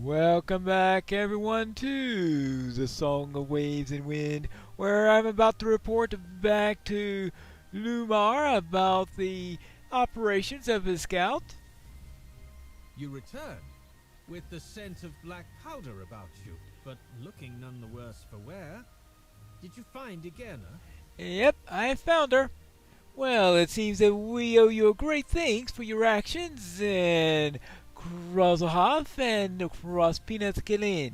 Welcome back, everyone, to the Song of Waves and Wind, where I'm about to report back to Lumar about the operations of his scout. You return with the scent of black powder about you, but looking none the worse for wear. Did you find Igerna? Yep, I found her. Well, it seems that we owe you a great thanks for your actions in Krozlhoff and Krospinetskilin.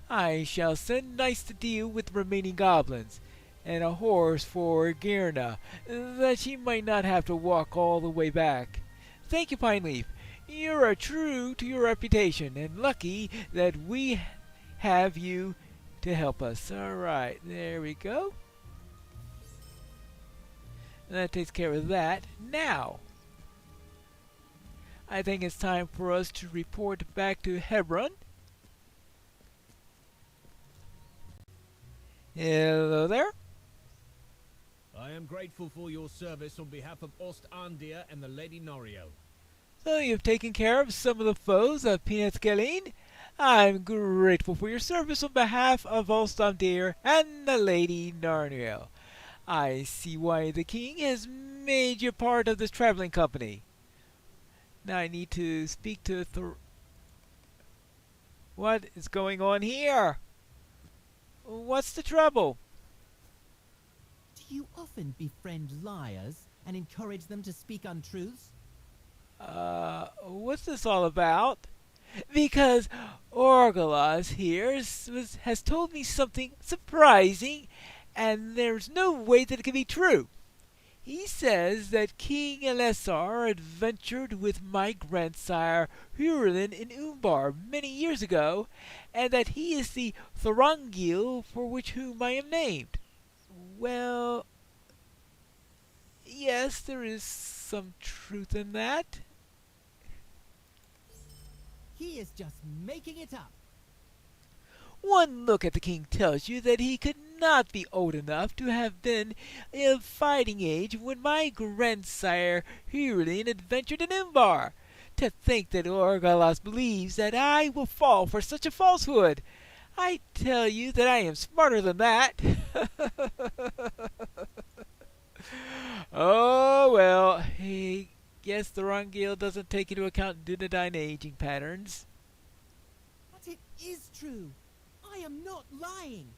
I shall send Nice to deal with the remaining goblins, and a horse for Gerna, that she might not have to walk all the way back. Thank you, Pine Leaf. You're true to your reputation, and lucky that we have you to help us. All right, there we go. That takes care of that. Now, I think it's time for us to report back to Hebron. Hello there. I am grateful for your service on behalf of Ost-Andir and the Lady Norio. So you've taken care of some of the foes of Pinetskelin. I'm grateful for your service on behalf of Ost-Andir and the Lady Narniel. I see why the king has made you part of this traveling company. Now I need to speak to What is going on here? What's the trouble? Do you often befriend liars and encourage them to speak untruths? What's this all about? Because Orgolas here has told me something surprising, and there's no way that it can be true. He says that King Elessar adventured with my grandsire Hurlin in Umbar many years ago, and that he is the Thorongil for whom I am named. Well, yes, there is some truth in that. He is just making it up. One look at the king tells you that he could not be old enough to have been of fighting age when my grandsire Hurlin adventured in Umbar. To think that Orgalas believes that I will fall for such a falsehood! I tell you that I am smarter than that. Oh well, I guess the Thorongil doesn't take into account Dunedain aging patterns. But it is true. I am not lying.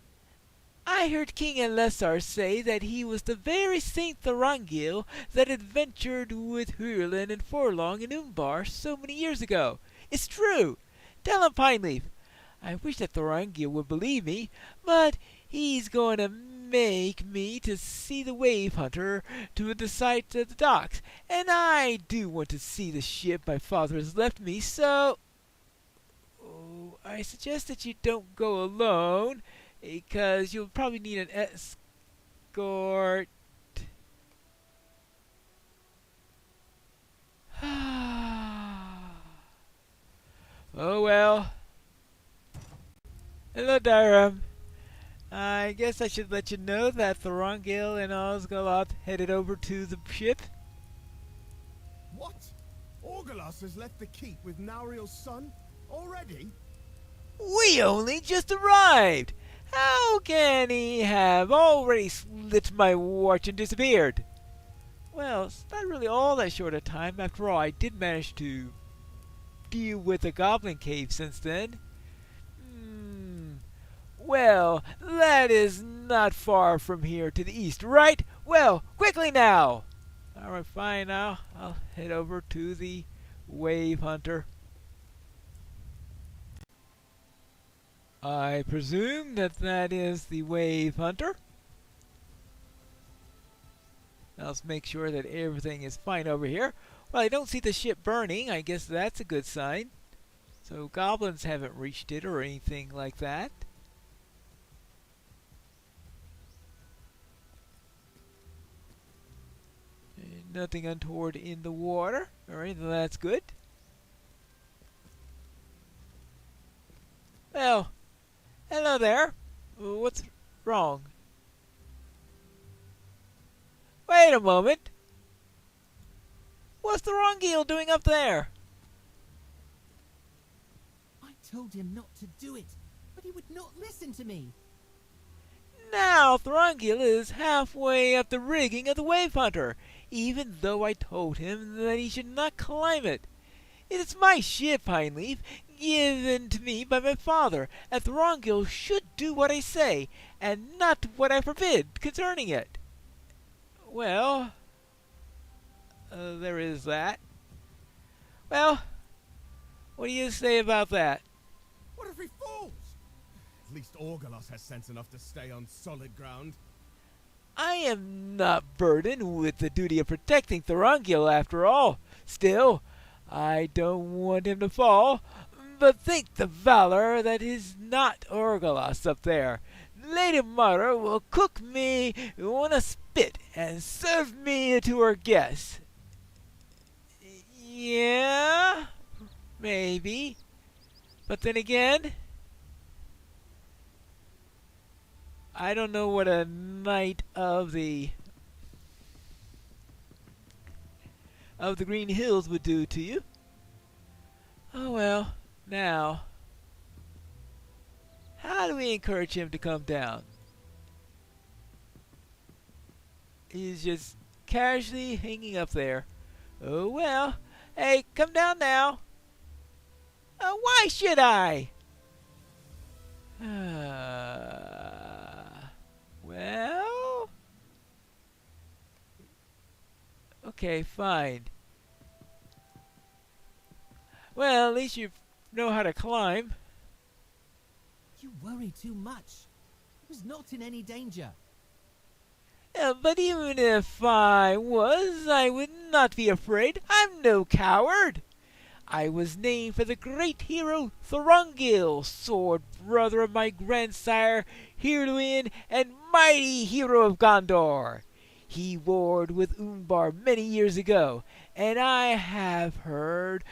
I heard King Elessar say that he was the very Saint Thorongil that adventured with Hurlin and Forlong in Umbar so many years ago. It's true. Tell him, Pineleaf. I wish that Thorongil would believe me, but he's going to make me to see the wave hunter to the site of the docks, and I do want to see the ship my father has left me, so I suggest that you don't go alone, because you'll probably need an escort. Oh well. Hello, Dyram. I guess I should let you know that Thorongil and Osgoloth headed over to the ship. What? Orgalas has left the keep with Nauriel's son? Already? We only just arrived! How can he have already slit my watch and disappeared? Well, it's not really all that short a time. After all, I did manage to deal with a goblin cave since then. Well, that is not far from here to the east, right? Well, quickly now! Alright, fine now. I'll head over to the Wave Hunter. I presume that is the Wave Hunter. Now let's make sure that everything is fine over here. Well, I don't see the ship burning. I guess that's a good sign. So goblins haven't reached it or anything like that. Nothing untoward in the water. Alright, that's good. Well, hello there. What's wrong? Wait a moment. What's the Thorongil doing up there? I told him not to do it, but he would not listen to me. Now Thorongil is halfway up the rigging of the Wave Hunter, even though I told him that he should not climb it. It is my ship, Pineleaf, given to me by my father, and Thorongil should do what I say, and not what I forbid concerning it. Well, there is that. Well, what do you say about that? What if he falls? At least Orgalos has sense enough to stay on solid ground. I am not burdened with the duty of protecting Thorongil after all. Still, I don't want him to fall, but think the valor that is not Orgalos up there. Lady Mother will cook me on a spit and serve me to her guests. Yeah, maybe. But then again, I don't know what a knight of the Green Hills would do to you. Oh well, now, how do we encourage him to come down? He's just casually hanging up there. Oh well, hey, come down now. Why should I? Well, okay, fine. Well, at least you know how to climb. You worry too much. He was not in any danger. But even if I was, I would not be afraid. I'm no coward. I was named for the great hero Thorongil, sword brother of my grandsire Hirluin and mighty hero of Gondor. He warred with Umbar many years ago, and I have heard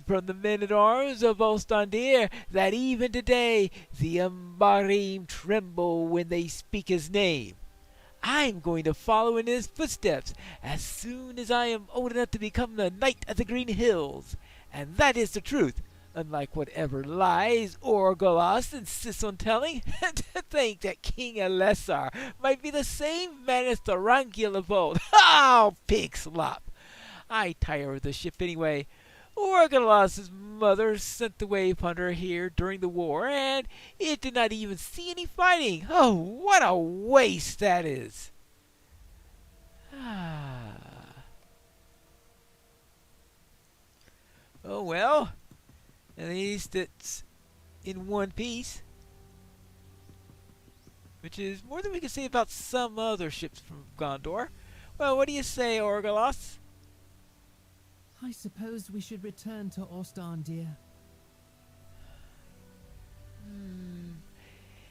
from the men-at-arms of Ostandir that even today the Umbarim tremble when they speak his name. I'm going to follow in his footsteps as soon as I am old enough to become the Knight of the Green Hills. And that is the truth, unlike whatever lies Orgalos insists on telling. To think that King Alessar might be the same man as Thorongil of old. Oh, pig slop! I tire of the ship anyway. Orgalos' mother sent the Wave Hunter here during the war, and it did not even see any fighting. Oh, what a waste that is! Oh well, at least it's in one piece, which is more than we can say about some other ships from Gondor. Well, what do you say, Orgalos? I suppose we should return to Ostandir.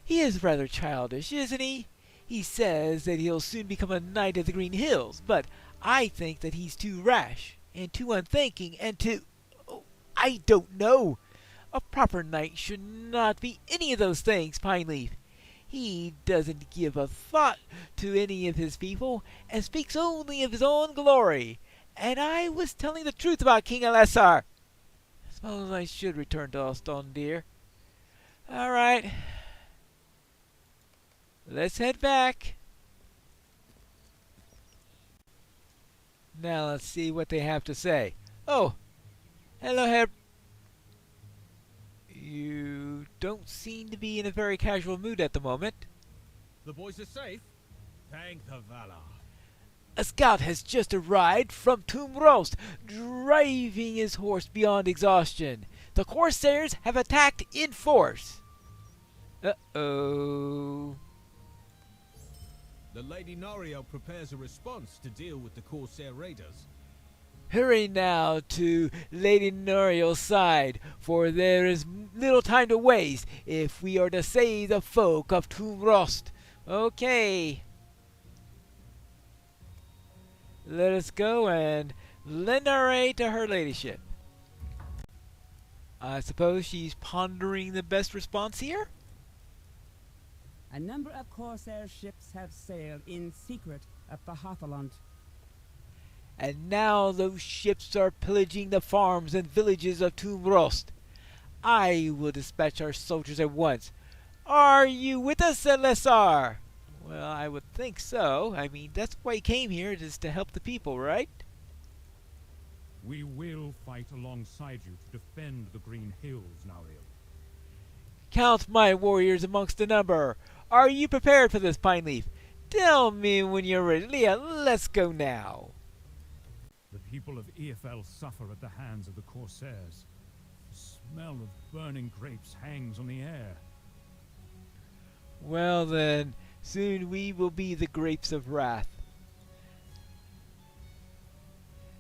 He is rather childish, isn't he? He says that he'll soon become a Knight of the Green Hills, but I think that he's too rash, and too unthinking, and too... I don't know. A proper knight should not be any of those things, Pineleaf. He doesn't give a thought to any of his people, and speaks only of his own glory. And I was telling the truth about King Alessar. I suppose I should return to Ostandir. All right. Let's head back. Now let's see what they have to say. Oh, hello, Herr. You don't seem to be in a very casual mood at the moment. The boys are safe? Thank the Valar. A scout has just arrived from Tumrost, driving his horse beyond exhaustion. The Corsairs have attacked in force. Uh-oh. The Lady Nariel prepares a response to deal with the Corsair raiders. Hurry now to Lady Nariel's side, for there is little time to waste if we are to save the folk of Tumrost. Okay. Let us go and lend our aid to her ladyship. I suppose she's pondering the best response here? A number of Corsair ships have sailed in secret up the Hathaland. And now those ships are pillaging the farms and villages of Tumrost. I will dispatch our soldiers at once. Are you with us, Lesar? Well, I would think so. I mean, that's why he came here, is to help the people, right? We will fight alongside you to defend the Green Hills, Nariel. Count my warriors amongst the number. Are you prepared for this, Pineleaf? Tell me when you're ready. Leah, let's go now. The people of EFL suffer at the hands of the Corsairs. The smell of burning grapes hangs on the air. Well then, soon we will be the grapes of wrath.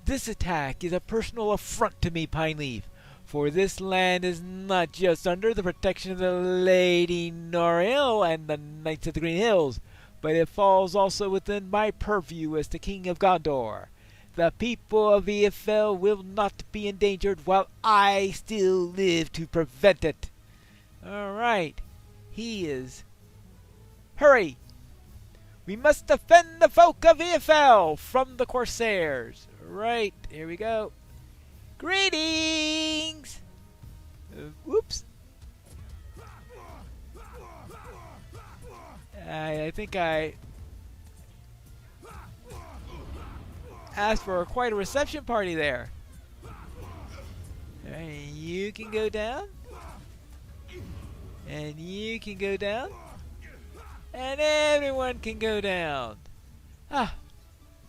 This attack is a personal affront to me, Pineleaf, for this land is not just under the protection of the Lady Nariel and the Knights of the Green Hills, but it falls also within my purview as the King of Gondor. The people of EFL will not be endangered while I still live to prevent it. Alright, he is. Hurry! We must defend the folk of EFL from the Corsairs. Right, here we go. Greetings! Whoops. I think I asked for quite a reception party there. Alright, you can go down. And you can go down. And everyone can go down. Ah,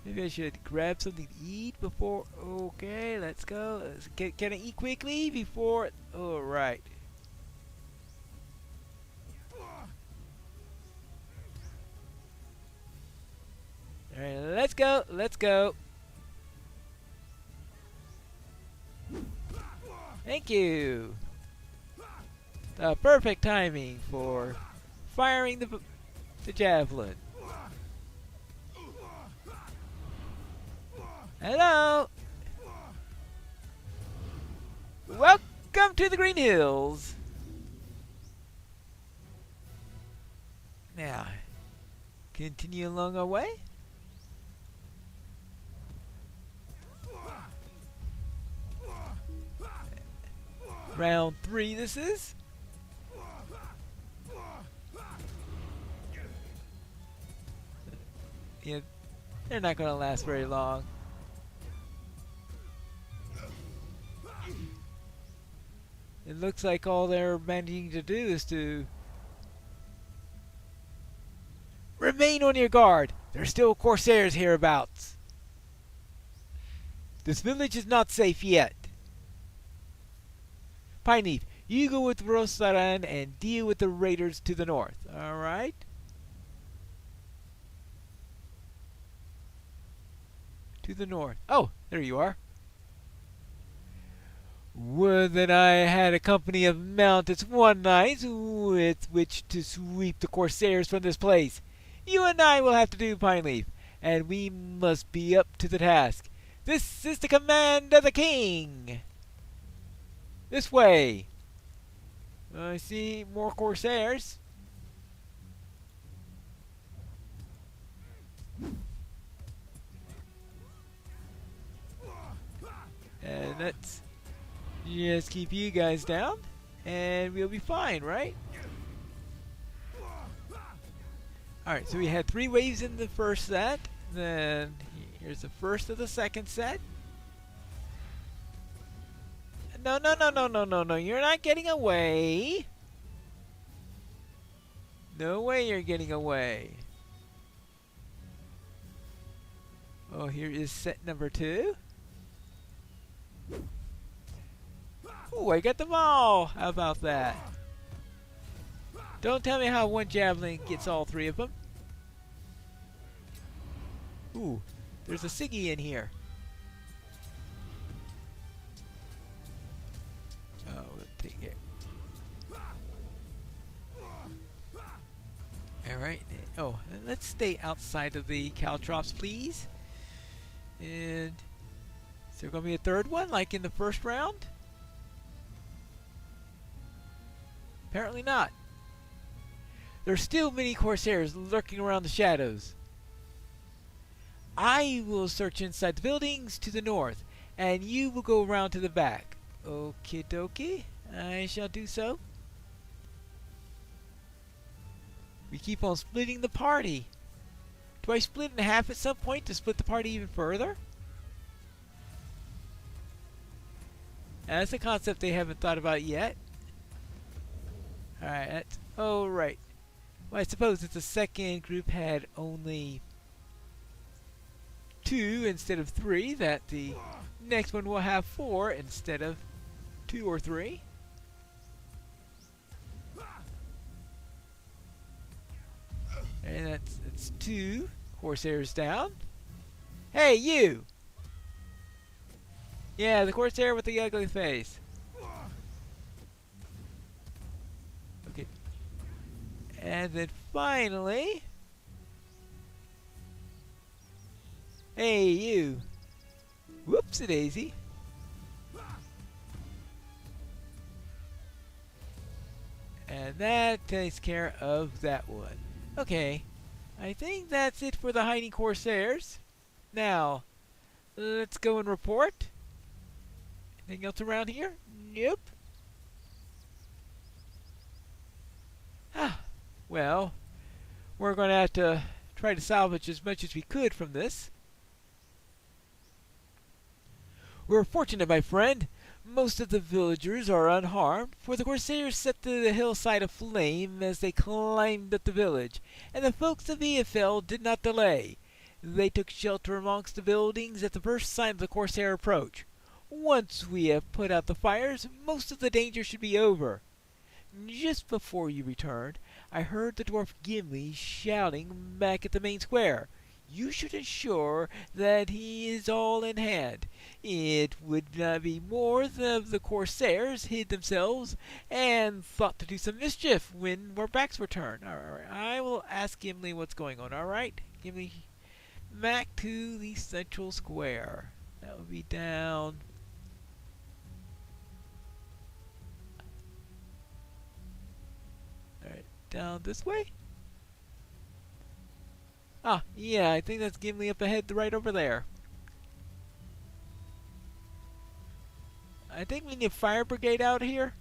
maybe I should grab something to eat before. Okay, let's go. Can I eat quickly before? Alright. Alright, let's go. Let's go. Thank you. Perfect timing for firing the javelin. Hello. Welcome to the Green Hills. Now, continue along our way. Round 3 this is. Yeah, they're not going to last very long. It looks like all they're managing to do is to remain on your guard. There's still Corsairs hereabouts. This village is not safe yet. Pineleaf, you go with Rosaran and deal with the raiders to the north. Alright? To the north. Oh, there you are. Would that I had a company of mounted one knights with which to sweep the Corsairs from this place. You and I will have to do, Pineleaf, and we must be up to the task. This is the command of the king. This way. I see more Corsairs. And let's just keep you guys down, and we'll be fine, right? Alright, so we had 3 waves in the first set. Then here's the first of the second set. No, no, no, no, no, no, no. You're not getting away. No way you're getting away. Oh, here is set number 2. Ooh, I got them all. How about that? Don't tell me how one javelin gets all 3 of them. Ooh, there's a Siggy in here. Oh, we'll take it. Alright. Oh, let's stay outside of the caltrops, please. And is there going to be a third one, like in the first round? Apparently not. There's still many Corsairs lurking around the shadows. I will search inside the buildings to the north, and you will go around to the back. Okie dokie. I shall do so. We keep on splitting the party. Do I split in half at some point to split the party even further? That's a concept they haven't thought about yet. Alright, that's... Oh, right. Well, I suppose if the second group had only 2 instead of 3, that the next one will have 4 instead of 2 or 3. And that's 2 Corsairs down. Hey, you! Yeah, the Corsair with the ugly face. Okay. And then finally... Hey, you! Whoopsie-daisy. And that takes care of that one. Okay, I think that's it for the hiding Corsairs. Now, let's go and report. Anything else around here? Nope. Well, we're going to have to try to salvage as much as we could from this. We're fortunate, my friend. Most of the villagers are unharmed, for the Corsairs set the hillside aflame as they climbed up the village, and the folks of EFL did not delay. They took shelter amongst the buildings at the first sign of the Corsair approach. Once we have put out the fires, most of the danger should be over. Just before you returned, I heard the dwarf Gimli shouting back at the main square. You should ensure that he is all in hand. It would not be more than the Corsairs hid themselves and thought to do some mischief when our backs were turned. All right, I will ask Gimli what's going on. All right, Gimli, back to the central square. That would be down. All right, down this way. Ah, yeah, I think that's Gimli up ahead, right over there. I think we need a fire brigade out here.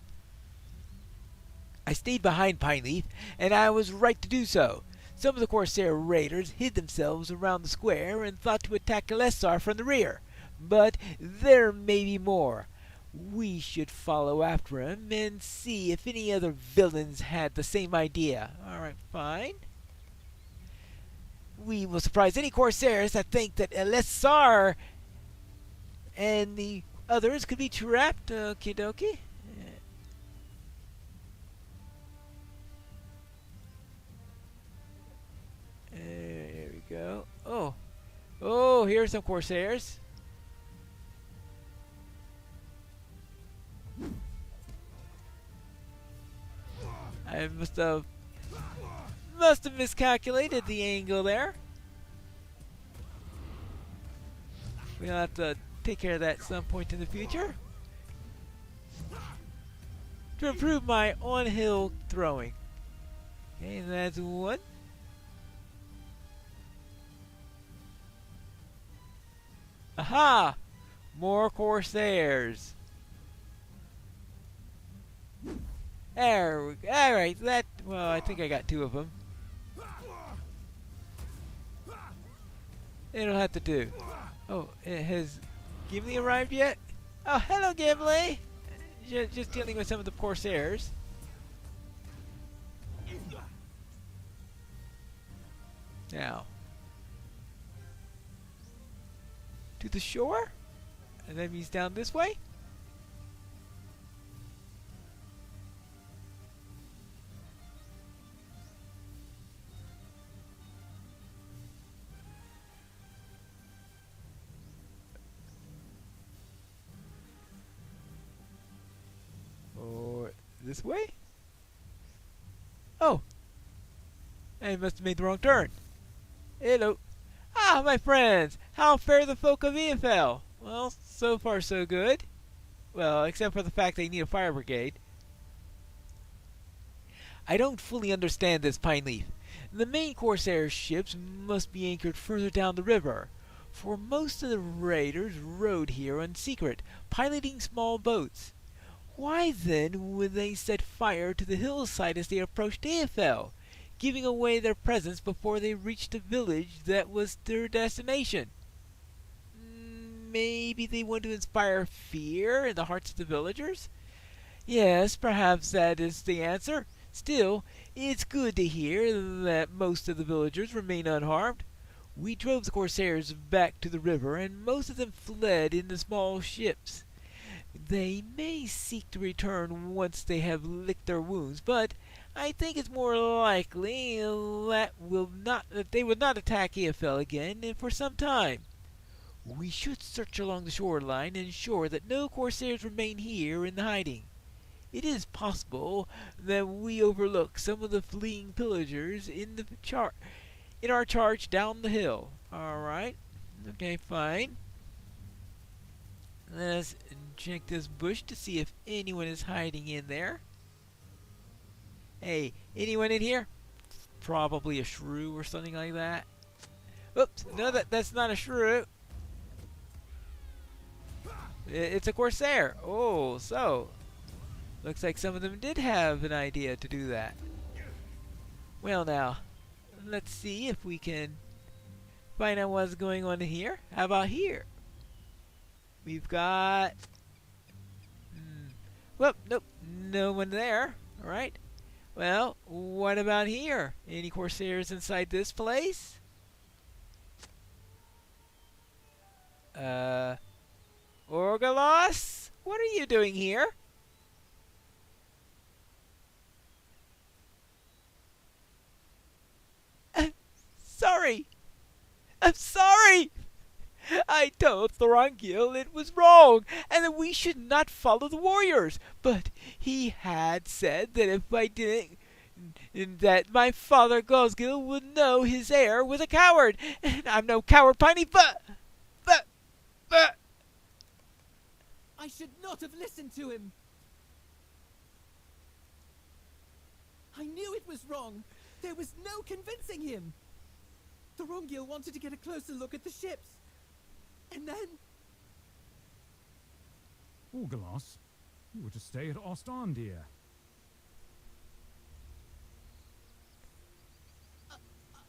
I stayed behind Pineleaf, and I was right to do so. Some of the Corsair raiders hid themselves around the square and thought to attack Alessar from the rear. But there may be more. We should follow after him and see if any other villains had the same idea. Alright, fine. We will surprise any Corsairs that think that Alessar and the others could be trapped. Okie dokie. There we go. Oh, here's some Corsairs. I must have miscalculated the angle there. We'll have to take care of that at some point in the future to improve my on-hill throwing. Okay, that's one. Aha! More Corsairs. There we go. Alright, well, I think I got 2 of them. It'll have to do. Oh, has Gimli arrived yet? Oh, hello, Gimli! Just dealing with some of the Corsairs. Now, to the shore? And that means down this way? This way? Oh! I must have made the wrong turn. Hello. Ah, my friends! How fare the folk of EFL? Well, so far so good. Well, except for the fact they need a fire brigade. I don't fully understand this, Pineleaf. The main Corsair ships must be anchored further down the river, for most of the raiders rode here in secret, piloting small boats. Why then would they set fire to the hillside as they approached AFL, giving away their presence before they reached the village that was their destination? Maybe they want to inspire fear in the hearts of the villagers? Yes, perhaps that is the answer. Still, it's good to hear that most of the villagers remain unharmed. We drove the corsairs back to the river, and most of them fled in the small ships. They may seek to return once they have licked their wounds, but I think it's more likely that they will not attack AFL again for some time. We should search along the shoreline and ensure that no corsairs remain here in hiding. It is possible that we overlook some of the fleeing pillagers in our charge down the hill. All right. Okay, fine. Let's check this bush to see if anyone is hiding in there. Hey, anyone in here? Probably a shrew or something like that. Oops, no, that's not a shrew. It's a corsair. Oh, so looks like some of them did have an idea to do that. Well, now, let's see if we can find out what's going on here. How about here? We've got... Well, nope, no one there. Alright. Well, what about here? Any corsairs inside this place? Orgalos? What are you doing here? Sorry. I'm sorry. I told Thorongil it was wrong and that we should not follow the warriors. But he had said that if I didn't, that my father Gosgil would know his heir was a coward. And I'm no coward, Piney, but... I should not have listened to him. I knew it was wrong. There was no convincing him. Thorongil wanted to get a closer look at the ships. And then... Orgalos, you were to stay at Ostandir.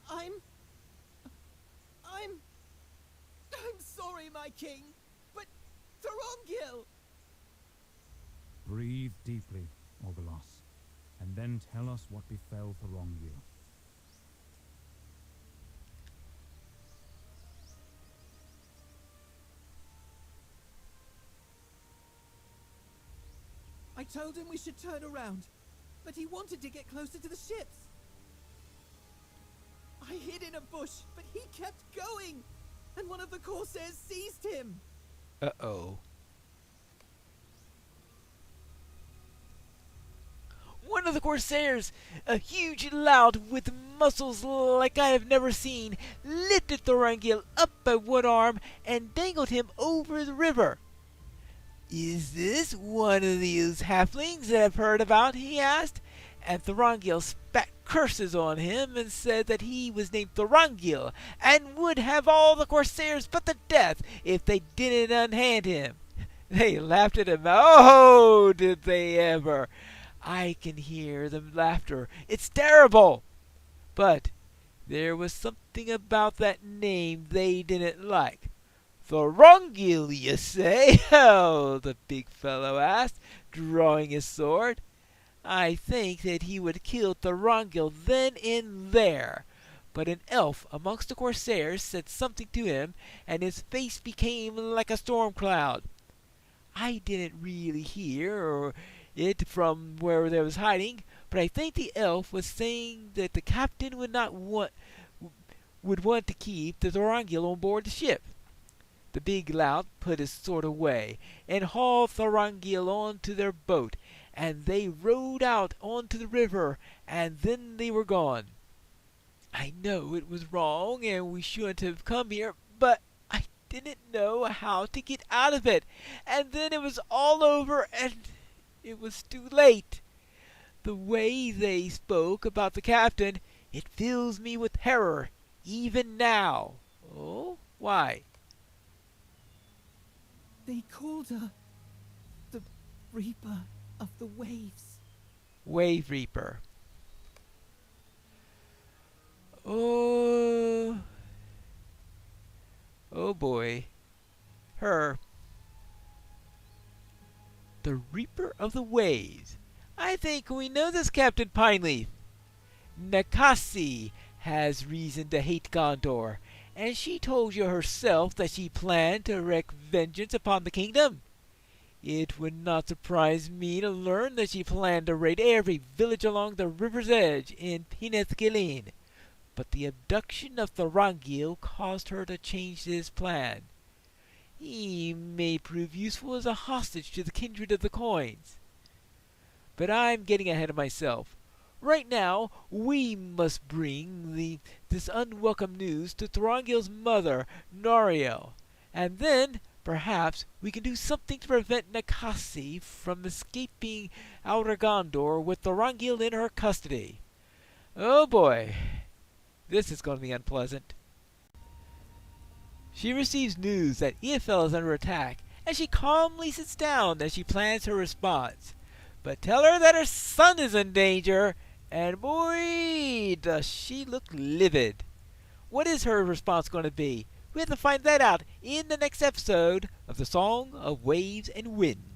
I'm sorry, my king, but Thorongil... Breathe deeply, Orgalos, and then tell us what befell Thorongil. I told him we should turn around, but he wanted to get closer to the ships. I hid in a bush, but he kept going, and one of the corsairs seized him. Uh-oh. One of the corsairs, a huge lout with muscles like I have never seen, lifted Thorongil up by one arm and dangled him over the river. Is this one of these halflings that I've heard about? He asked, and Thorongil spat curses on him and said that he was named Thorongil and would have all the corsairs put to death if they didn't unhand him. They laughed at him. Oh, did they ever! I can hear the laughter. It's terrible! But there was something about that name they didn't like. Thorongil, you say? Oh, the big fellow asked, drawing his sword. I think that he would kill Thorongil then and there. But an elf amongst the corsairs said something to him, and his face became like a storm cloud. I didn't really hear it from where they was hiding, but I think the elf was saying that the captain would want to keep the Thorongil on board the ship. The big lout put his sword away and hauled Thorongil onto their boat, and they rowed out onto the river, and then they were gone. I know it was wrong, and we shouldn't have come here, but I didn't know how to get out of it, and then it was all over, and it was too late. The way they spoke about the captain, it fills me with terror, even now. Oh, why? They called her the Reaper. of the waves. Wave Reaper. Oh. Oh boy. Her. The Reaper of the Waves. I think we know this, Captain Pineleaf. Nakasi has reason to hate Gondor, and she told you herself that she planned to wreak vengeance upon the kingdom. It would not surprise me to learn that she planned to raid every village along the river's edge in Penethgilin, but the abduction of Thorongil caused her to change this plan. He may prove useful as a hostage to the kindred of the coins. But I'm getting ahead of myself. Right now, we must bring this unwelcome news to Thorongil's mother, Nariel, and then perhaps we can do something to prevent Nakasi from escaping Outer Gondor with Thorongil in her custody. Oh boy, this is going to be unpleasant. She receives news that EFL is under attack, and she calmly sits down as she plans her response. But tell her that her son is in danger, and boy, does she look livid. What is her response going to be? We have to find that out in the next episode of The Song of Waves and Wind.